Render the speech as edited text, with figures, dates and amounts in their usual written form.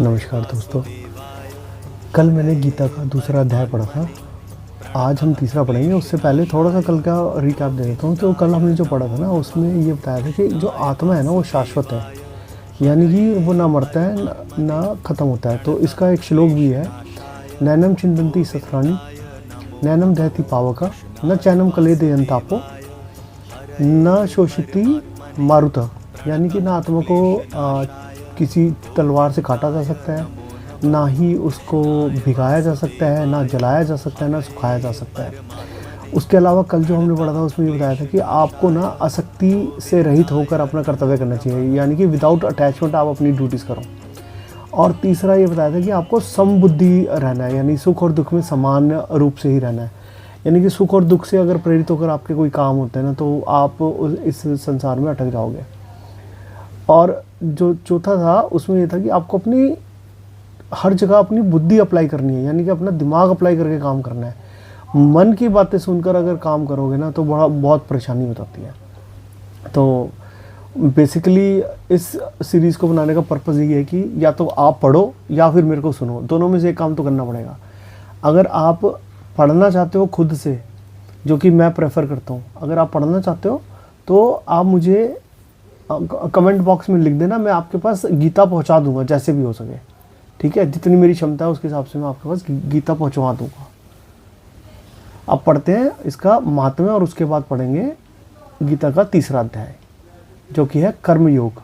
नमस्कार दोस्तों। कल मैंने गीता का दूसरा अध्याय पढ़ा था। आज हम तीसरा पढ़ेंगे। उससे पहले थोड़ा सा कल का रिकैप दे देता हूँ। तो कल हमने जो पढ़ा था ना, उसमें ये बताया था कि जो आत्मा है ना, वो शाश्वत है, यानी कि वो ना मरता है ना ख़त्म होता है। तो इसका एक श्लोक भी है, नैनम चिंतन्ति सत्राणि नैनम दहति पावका न चैनम कलेदे अंतापो न शोषिति मारुता। यानी कि ना आत्मा को किसी तलवार से काटा जा सकता है, ना ही उसको भिगाया जा सकता है, ना जलाया जा सकता है, ना सुखाया जा सकता है। उसके अलावा कल जो हमने पढ़ा था उसमें ये बताया था कि आपको ना आसक्ति से रहित होकर अपना कर्तव्य करना चाहिए, यानी कि विदाउट अटैचमेंट आप अपनी ड्यूटीज़ करो। और तीसरा ये बताया था कि आपको समबुद्धि रहना है, यानी सुख और दुख में समान रूप से ही रहना है। यानी कि सुख और दुख से अगर प्रेरित होकर आपके कोई काम होते हैं ना, तो आप इस संसार में अटक जाओगे। और जो चौथा था उसमें ये था कि आपको अपनी हर जगह अपनी बुद्धि अप्लाई करनी है, यानी कि अपना दिमाग अप्लाई करके काम करना है। मन की बातें सुनकर अगर काम करोगे ना, तो बहुत परेशानी हो जाती है। तो बेसिकली इस सीरीज़ को बनाने का पर्पज़ ये है कि या तो आप पढ़ो या फिर मेरे को सुनो, दोनों में से एक काम तो करना पड़ेगा। अगर आप पढ़ना चाहते हो खुद से, जो कि मैं प्रेफर करता हूँ, अगर आप पढ़ना चाहते हो तो आप मुझे कमेंट बॉक्स में लिख देना, मैं आपके पास गीता पहुँचा दूँगा जैसे भी हो सके। ठीक है, जितनी मेरी क्षमता है उसके हिसाब से मैं आपके पास गीता पहुँचवा दूँगा। अब पढ़ते हैं इसका महात्म्य और उसके बाद पढ़ेंगे गीता का तीसरा अध्याय, जो कि है कर्म योग।